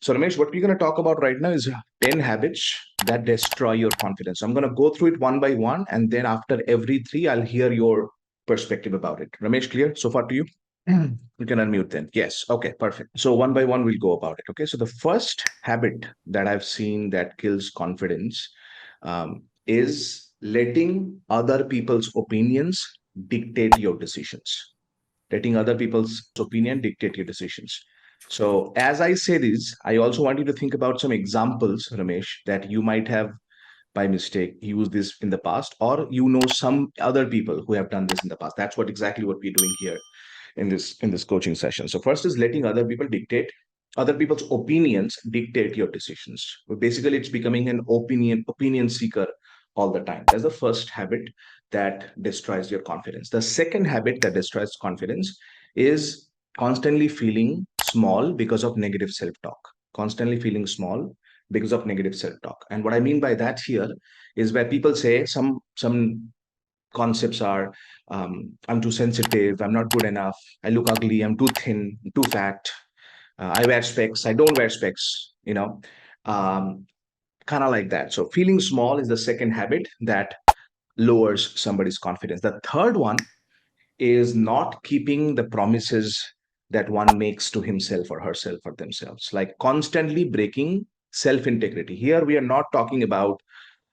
So Ramesh, what we're going to talk about right now is 10 habits that destroy your confidence. So I'm going to go through it one by one, and then after every three, I'll hear your perspective about it. Ramesh, clear so far to you? You can unmute then. Yes. Okay, perfect. So one by one, we'll go about it. Okay. So the first habit that I've seen that kills confidence is letting other people's opinions dictate your decisions. Letting other people's opinion dictate your decisions. So as I say this, I also want you to think about some examples, Ramesh, that you might have by mistake used this in the past, or some other people who have done this in the past. That's what exactly what we're doing here in this coaching session. So first is letting other people's opinions dictate your decisions. But basically, it's becoming an opinion seeker all the time. That's the first habit that destroys your confidence. The second habit that destroys confidence is constantly feeling small because of negative self-talk. Constantly feeling small because of negative self-talk. And what I mean by that here is where people say some concepts are I'm too sensitive, I'm not good enough, I look ugly, I'm too thin, too fat, I wear specs, I don't wear specs, um, kind of like that. So feeling small is the second habit that lowers somebody's confidence. The third one is not keeping the promises that one makes to himself or herself or themselves, like constantly breaking self integrity. Here we are not talking about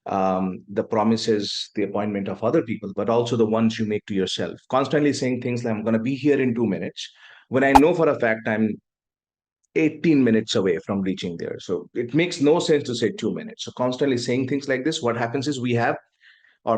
the promises, the appointment of other people, but also the ones you make to yourself. Constantly saying things like, I'm going to be here in 2 minutes, when I know for a fact I'm 18 minutes away from reaching there. So it makes no sense to say 2 minutes. So constantly saying things like this, what happens is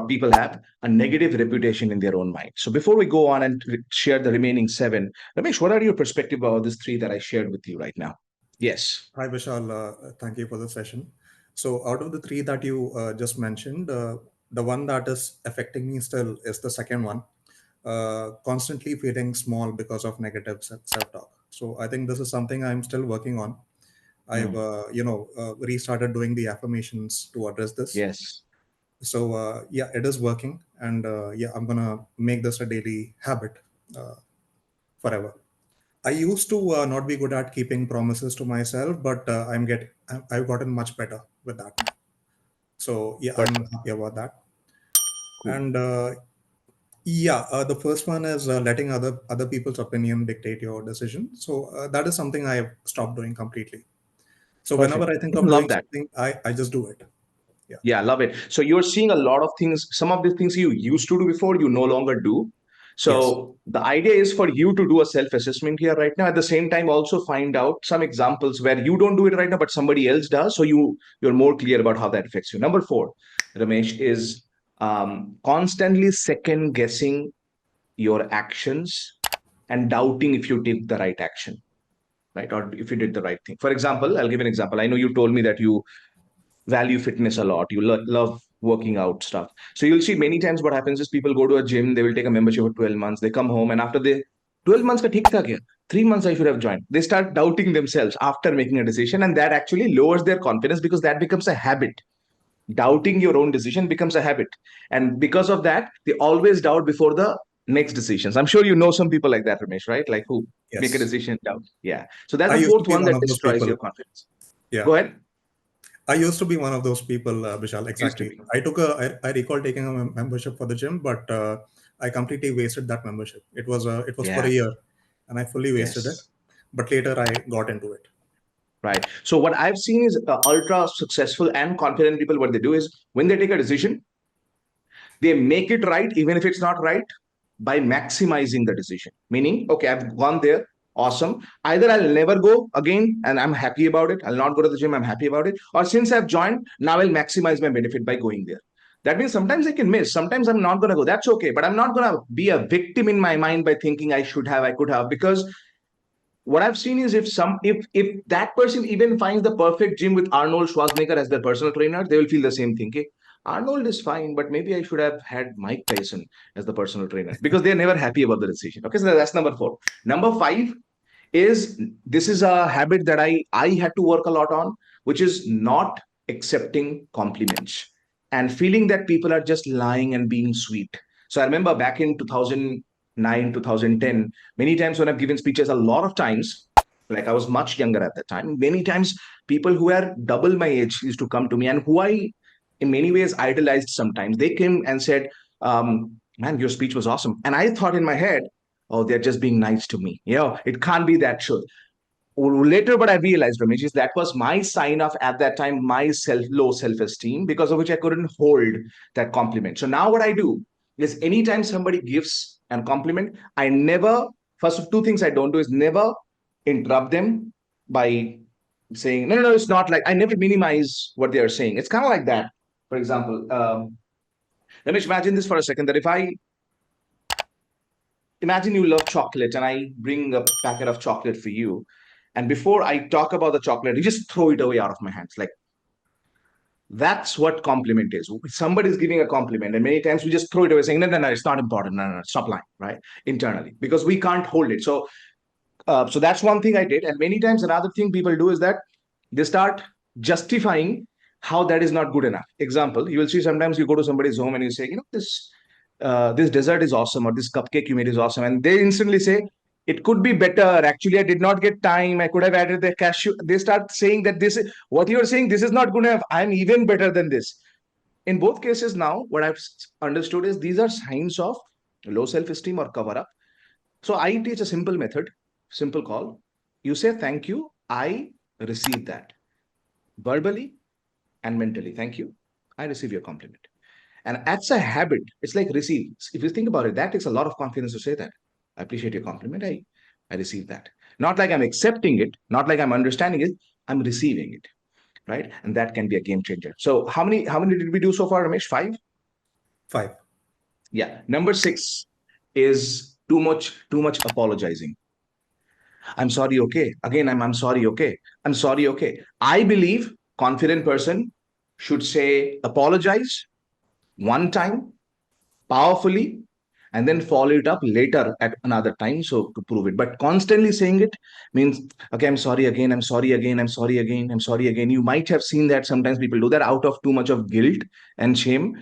people have a negative reputation in their own mind. So before we go on and share the remaining seven, Ramesh, what are your perspective about these three that I shared with you right now? Yes. Hi, Vishal. Thank you for the session. So, out of the three that you just mentioned, the one that is affecting me still is the second one, constantly feeling small because of negative self-talk. So, I think this is something I'm still working on. I've, Mm. restarted doing the affirmations to address this. Yes. So, yeah, it is working, and yeah, I'm gonna make this a daily habit uh, forever. I used to not be good at keeping promises to myself, but I've gotten much better with that now. So yeah, I'm Perfect. happy about that. Cool. And yeah, the first one is letting other people's opinion dictate your decision. So that is something I've stopped doing completely. So whenever Perfect. I think of Love doing that. something, I just do it. Yeah. Yeah, love it. So you're seeing a lot of things, some of the things you used to do before, you no longer do. Yes. So the idea is for you to do a self-assessment here right now. At the same time, also find out some examples where you don't do it right now, but somebody else does. So you're more clear about how that affects you. Number four, Ramesh, is constantly second guessing your actions and doubting if you did the right action, right? Or if you did the right thing. For example, I'll give an example. I know you told me that you value fitness a lot. You love working out stuff. So you'll see many times what happens is people go to a gym, they will take a membership for 12 months, they come home, and after the 12 months ka theek tha kya? 3 months I should have joined. They start doubting themselves after making a decision, and that actually lowers their confidence because that becomes a habit. Doubting your own decision becomes a habit. And because of that, they always doubt before the next decisions. I'm sure you know some people like that, Ramesh, right? Like who make a Yes. decision, doubt. Yeah. So that's I the used to fourth be one one that of those destroys people. your confidence. Yeah. Go ahead. I used to be one of those people, Vishal. Used to Exactly. be. I recall taking a membership for the gym, but I completely wasted that membership. It was for a Yeah. year, and I fully wasted it. Yes. But later I got into it. Right. So what I've seen is ultra successful and confident people. What they do is when they take a decision, they make it right, even if it's not right, by maximizing the decision. Meaning, okay, I've gone there, awesome. Either I'll never go again, and I'm happy about it. I'll not go to the gym, I'm happy about it. Or since I've joined, now I'll maximize my benefit by going there. That means sometimes I can miss. Sometimes I'm not going to go. That's okay. But I'm not going to be a victim in my mind by thinking I should have, I could have, because what I've seen is if that person even finds the perfect gym with Arnold Schwarzenegger as their personal trainer, they will feel the same thing. Okay, Arnold is fine, but maybe I should have had Mike Tyson as the personal trainer because they're never happy about the decision. Okay, so that's number four. Number five is this is a habit that I had to work a lot on, which is not accepting compliments and feeling that people are just lying and being sweet. So I remember back in 2009, 2010, many times when I've given speeches, a lot of times Like I was much younger at that time. Many times people who are double my age used to come to me and who I in many ways idolized sometimes. They came and said, man, your speech was awesome. And I thought in my head, oh, they're just being nice to me. It can't be that true. Later, what I realized, Ramesh, is that was my sign of at that time my low self-esteem, because of which I couldn't hold that compliment. So now what I do is anytime somebody gives a compliment, I never, first of two things I don't do is never interrupt them by saying, no, no, no, it's not like, I never minimize what they are saying. It's kind of like that. For example, Ramesh, imagine this for a second, that if I imagine you love chocolate and I bring a packet of chocolate for you. And before I talk about the chocolate, you just throw it away out of my hands. Like that's what compliment is. Somebody is giving a compliment, and many times we just throw it away, saying, no, no, no, it's not important. No, no, no, stop lying, right? Internally, because we can't hold it. So that's one thing I did. And many times another thing people do is that they start justifying how that is not good enough. Example, you will see sometimes you go to somebody's home and you say, this dessert is awesome, or this cupcake you made is awesome, and they instantly say it could be better. Actually, I did not get time. I could have added the cashew. They start saying that this is what you are saying. This is not good enough. I'm even better than this. In both cases, now what I've understood is these are signs of low self-esteem or cover up. So I teach a simple method, simple call. You say thank you. I receive that verbally and mentally. Thank you. I receive your compliment. And that's a habit. It's like receive. If you think about it, that takes a lot of confidence to say that. I appreciate your compliment. I receive that. Not like I'm accepting it, not like I'm understanding it, I'm receiving it. Right. And that can be a game changer. So how many did we do so far, Ramesh? 5? 5. Yeah. Number 6 is too much apologizing. I'm sorry, okay. Again, I'm sorry, okay. I'm sorry, okay. I believe confident person should say apologize one time powerfully and then follow it up later at another time so to prove it. But constantly saying it means, okay, I'm sorry again, I'm sorry again, I'm sorry again, I'm sorry again. You might have seen that sometimes people do that out of too much of guilt and shame.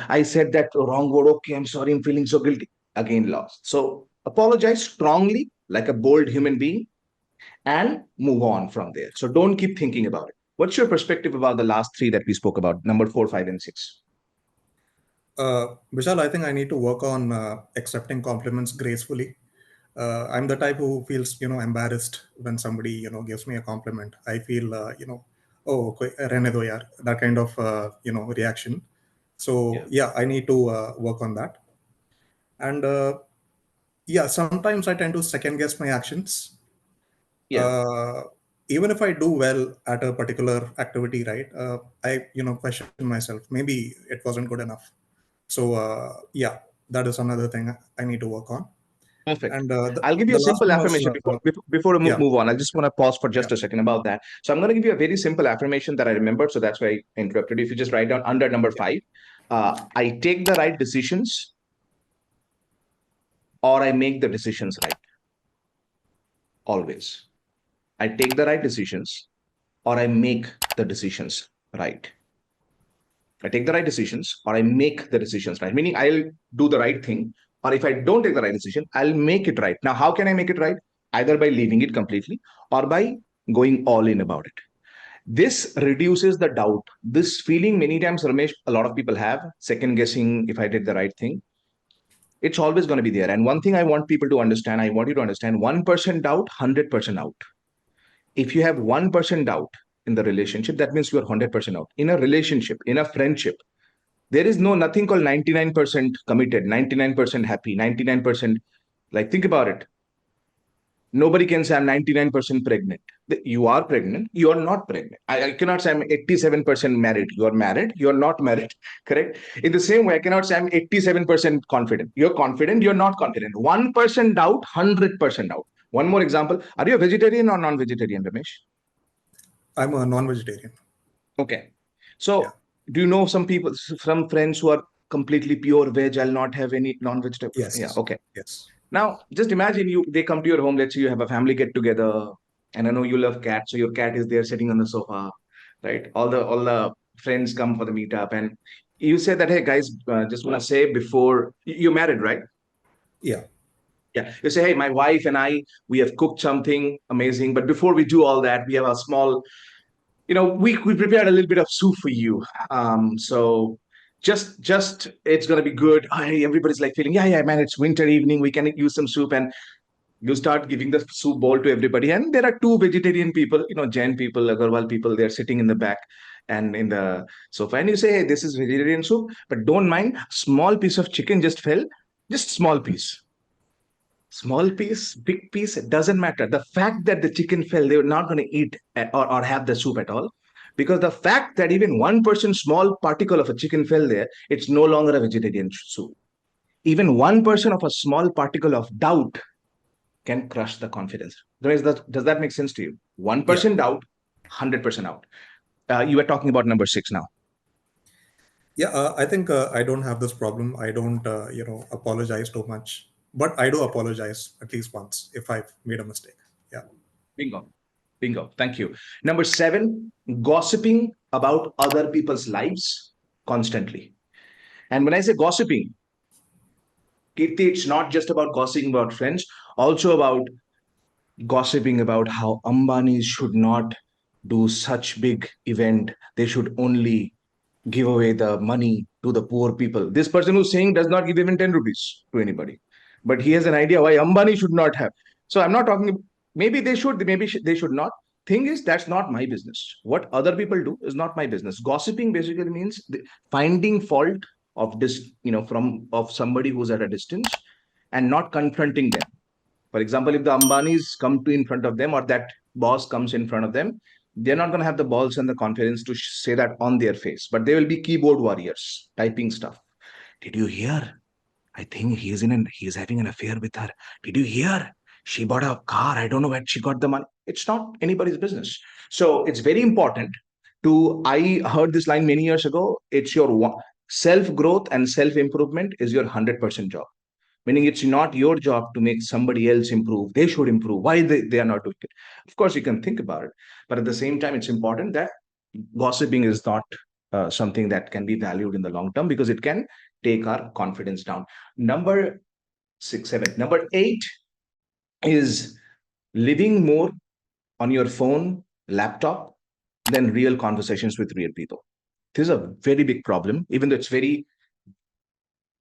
I said that wrong word, okay, I'm sorry, I'm feeling so guilty. Again, lost. So apologize strongly like a bold human being and move on from there. So don't keep thinking about it. What's your perspective about the last three that we spoke about, number 4, 5, and 6? Vishal, I think I need to work on accepting compliments gracefully. I'm the type who feels, embarrassed when somebody, gives me a compliment. I feel, oh, okay, rehne do yaar, that kind of, reaction. So Yeah. yeah, I need to work on that. And yeah, sometimes I tend to second guess my actions. Yeah. Uh, Even if I do well at a particular activity, right? I, question myself. Maybe it wasn't good enough. So yeah, that is another thing I need to work on. Perfect. And I'll give you the a last simple one was affirmation before we yeah, move on. I just want to pause for yeah, just a second about that. So I'm going to give you a very simple affirmation that I remembered. So that's why I interrupted. If you just write down under number yeah. 5, I take the right decisions or I make the decisions right. Always. I take the right decisions or I make the decisions right. I take the right decisions or I make the decisions right. Meaning I'll do the right thing, or if I don't take the right decision, I'll make it right. Now, how can I make it right? Either by leaving it completely or by going all in about it. This reduces the doubt. This feeling, many times, Ramesh, a lot of people have second guessing if I did the right thing. It's always going to be there. And one thing I want people to understand, I want you to understand 1% doubt, 100% out. If you have 1% doubt in the relationship, that means you're 100% out. In a relationship, in a friendship, there is nothing called 99% committed, 99% happy, 99%. Like, think about it. Nobody can say I'm 99% pregnant. You are pregnant. You are not pregnant. I cannot say I'm 87% married. You are married. You are not married. Correct. In the same way, I cannot say I'm 87% confident. You're confident. You're not confident. 1% doubt, 100% doubt. One more example. Are you a vegetarian or non-vegetarian, Ramesh? I'm a non-vegetarian. Okay. Yeah. So, do you know some people, some friends who are completely pure veg? I'll not have any non-vegetable. Yeah. Yes. Okay. Yes. Now, just imagine they come to your home. Let's say you have a family get together, and I know you love cats, so your cat is there sitting on the sofa, right? All the friends come for the meetup, and you say that, hey guys, just want to say before you're married, right? Yeah. Yeah. You say, hey, my wife and I, we have cooked something amazing. But before we do all that, we have a small, we prepared a little bit of soup for you. So just it's gonna be good. Hey, everybody's like feeling, yeah, man, it's winter evening. We can use some soup. And you start giving the soup bowl to everybody. And there are two vegetarian people, Jain people, Agarwal people, they're sitting in the back and in the sofa. And you say, hey, this is vegetarian soup, but don't mind, small piece of chicken just fell, just small piece. Small piece, big piece, it doesn't matter. The fact that the chicken fell, they were not going to eat or have the soup at all. Because the fact that even 1% small particle of a chicken fell there, it's no longer a vegetarian soup. Even 1% of a small particle of doubt can crush the confidence. Does that make sense to you? Yeah. 1% doubt, 100% out. You were talking about number 6 now. Yeah, I think I don't have this problem. I don't, apologize too much, but I do apologize at least once if I've made a mistake. Yeah. Bingo. Bingo. Thank you. Number 7, gossiping about other people's lives constantly. And when I say gossiping, Kirti, it's not just about gossiping about friends, also about gossiping about how Ambanis should not do such big event. They should only give away the money to the poor people. This person who's saying does not give even 10 rupees to anybody. But he has an idea why Ambani should not have. So I'm not talking, maybe they should, maybe they should not. Thing is, that's not my business. What other people do is not my business. Gossiping basically means finding fault of this, from of somebody who's at a distance and not confronting them. For example, if the Ambanis come to in front of them or that boss comes in front of them, they're not going to have the balls and the confidence to say that on their face, but they will be keyboard warriors typing stuff. Did you hear? I think he's having an affair with her. Did you hear? She bought a car. I don't know where she got the money. It's not anybody's business. So it's very important I heard this line many years ago. It's your self growth and self improvement is your 100% job, meaning it's not your job to make somebody else improve. They should improve. Why they are not doing it? Of course you can think about it, but at the same time it's important that gossiping is not something that can be valued in the long term, because it can take our confidence down. Number 6 7 Number 8 is living more on your phone, laptop, than real conversations with real people. This is a very big problem, even though it's very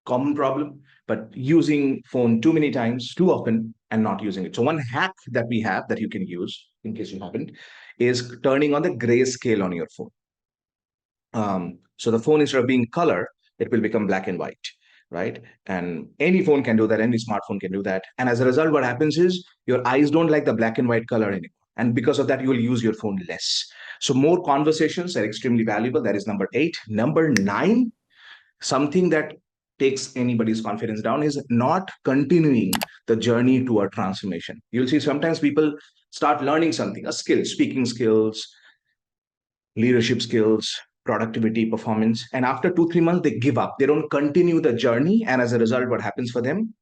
common problem, but using phone too many times, too often, and not using it. So one hack that we have that you can use in case you haven't is turning on the grayscale on your phone. So the phone, instead of being color, it will become black and white, right? And any phone can do that. Any smartphone can do that. And as a result, what happens is your eyes don't like the black and white color anymore. And because of that, you will use your phone less. So more conversations are extremely valuable. That is number 8. Number 9, something that takes anybody's confidence down is not continuing the journey toward transformation. You'll see sometimes people start learning something, a skill, speaking skills, leadership skills, productivity, performance, and after 2 3 months they give up. They don't continue the journey, and as a result, what happens for them?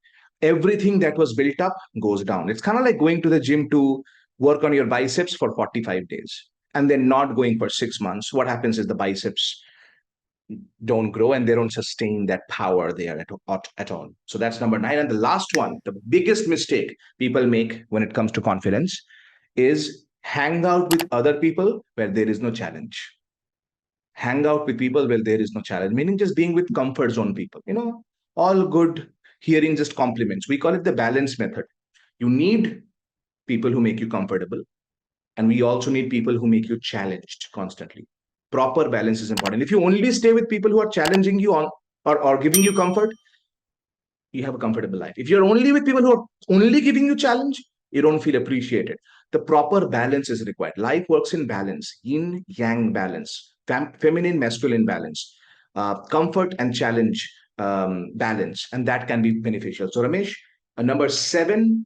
Everything that was built up goes down. It's kind of like going to the gym to work on your biceps for 45 days and then not going for 6 months. What happens is the biceps don't grow and they don't sustain that power there at all. So that's number 9. And the last one, the biggest mistake people make when it comes to confidence is hang out with other people where there is no challenge. Hang out with people where there is no challenge, meaning just being with comfort zone people, all good, hearing just compliments. We call it the balance method. You need people who make you comfortable, and we also need people who make you challenged constantly. Proper balance is important. If you only stay with people who are challenging you on or giving you comfort, you have a comfortable life. If you're only with people who are only giving you challenge, you don't feel appreciated. The proper balance is required. Life works in balance, yin yang balance, feminine masculine balance, comfort and challenge balance, and that can be beneficial. So Ramesh, number 7,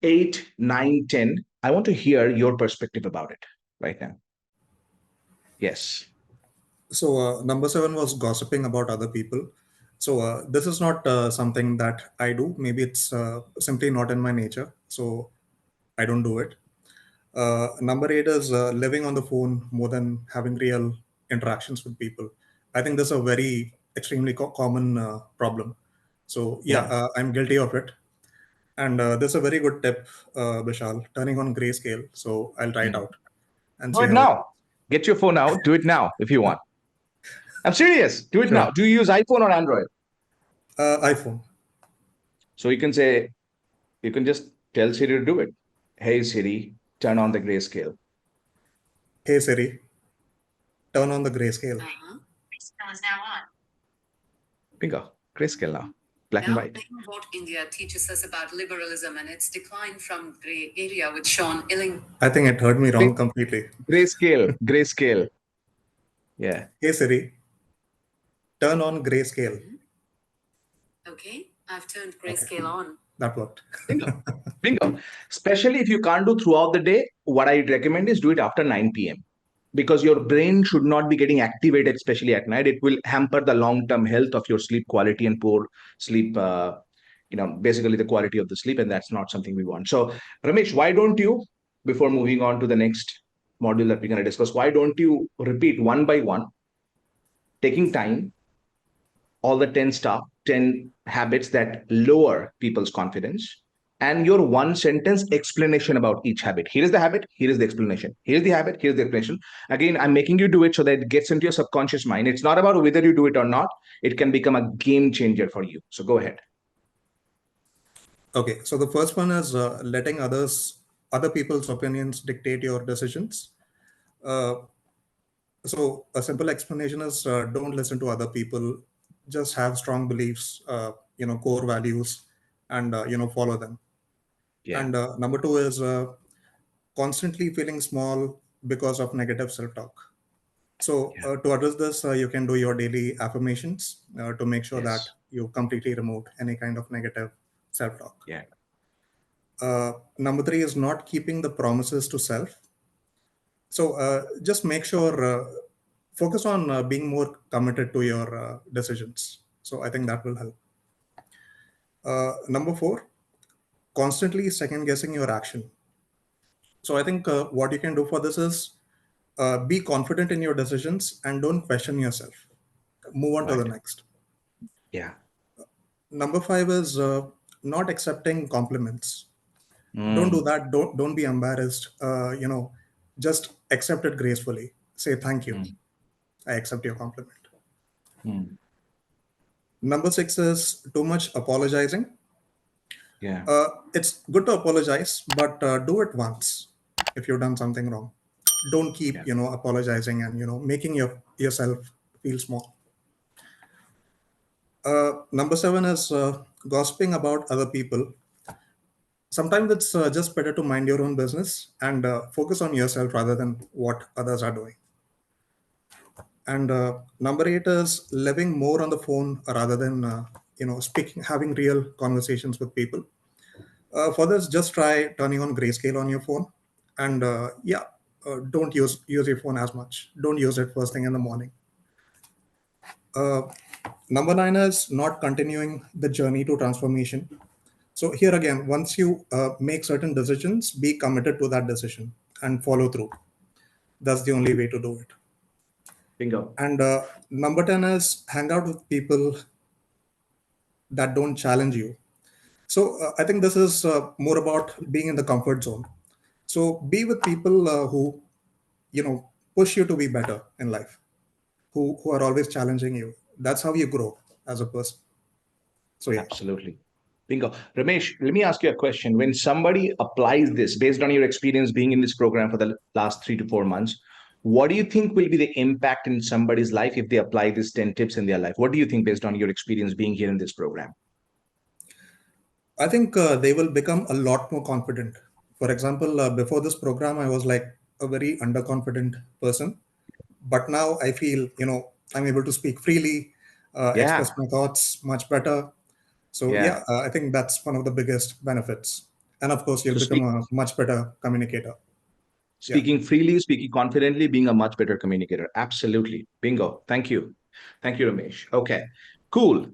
8, 9, 10. I want to hear your perspective about it right now. Yes. So number 7 was gossiping about other people. So this is not something that I do. Maybe it's simply not in my nature. So I don't do it. Number 8 is living on the phone more than having real interactions with people. I think this is a very extremely common problem. So yeah, Yeah. I'm guilty of it. And this is a very good tip, Bishal, turning on grayscale. So I'll try it out and Do see it how it now. Get your phone out. Do it now if you want. I'm serious. Do it sure. now. Do you use iPhone or Android? iPhone. So you can say, you can just tell Siri to do it. Hey Siri, turn on the grayscale. Hey Siri, turn on the grayscale. Bingo. Grayscale now. Black and white. What India teaches us about liberalism and its decline from grey area with Sean Illing. I think it heard me wrong completely. Grayscale. Grayscale. Yeah. Hey Siri, turn on grayscale. Okay, I've turned grayscale on. That worked. Bingo. Bingo. Especially if you can't do throughout the day, what I recommend is do it after 9 p.m. Because your brain should not be getting activated, especially at night. It will hamper the long-term health of your sleep quality and poor sleep, basically the quality of the sleep, and that's not something we want. So, Ramesh, why don't you, before moving on to the next module that we're going to discuss, why don't you repeat one by one, taking time, all the 10 habits that lower people's confidence, and your one sentence explanation about each habit. Here is the habit, here is the explanation. Here's the habit, here's the explanation. Again, I'm making you do it so that it gets into your subconscious mind. It's not about whether you do it or not. It can become a game changer for you. So go ahead. Okay, so the first one is letting other people's opinions dictate your decisions. Uh, so a simple explanation is don't listen to other people. Just have strong beliefs, core values, and follow them. Yeah. And number two is constantly feeling small because of negative self-talk. So to address this, you can do your daily affirmations to make sure that Yes. you completely remove any kind of negative self-talk. Yeah. Number three is not keeping the promises to self. So just make sure, focus on being more committed to your decisions. So I think that will help. Number four, constantly second guessing your action. So I think what you can do for this is be confident in your decisions and don't question yourself. Move on to the Right. next. Yeah. Number five is not accepting compliments. Don't do Mm. that. Don't be embarrassed. Just accept it gracefully. Say thank you. Mm. I accept your compliment. Mm. Number six is too much apologizing. Yeah. It's good to apologize, but do it once if you've done something wrong. Don't keep Yeah. apologizing and making yourself feel small. Number seven is gossiping about other people. Sometimes it's just better to mind your own business and focus on yourself rather than what others are doing. And number eight is living more on the phone rather than speaking, having real conversations with people. For this, just try turning on grayscale on your phone, and don't use your phone as much. Don't use it first thing in the morning. Uh, Number nine is not continuing the journey to transformation. So here again, once you make certain decisions, be committed to that decision and follow through. That's the only way to do it. Bingo. And number 10 is hang out with people that don't challenge you. So I think this is more about being in the comfort zone. So be with people who, push you to be better in life, who are always challenging you. That's how you grow as a person. So yeah. Absolutely. Bingo. Ramesh, let me ask you a question. When somebody applies this, based on your experience being in this program for the last 3 to 4 months, what do you think will be the impact in somebody's life if they apply these 10 tips in their life? What do you think based on your experience being here in this program? I think they will become a lot more confident. For example, before this program, I was like a very underconfident person, but now I feel I'm able to speak freely, express Yeah. my thoughts much better. So Yeah. yeah, I think that's one of the biggest benefits. And of course, you'll So become a much better communicator. Yeah. speaking freely, speaking confidently, being a much better communicator. Absolutely. Bingo. Thank you. Thank you, Ramesh. Okay. Cool.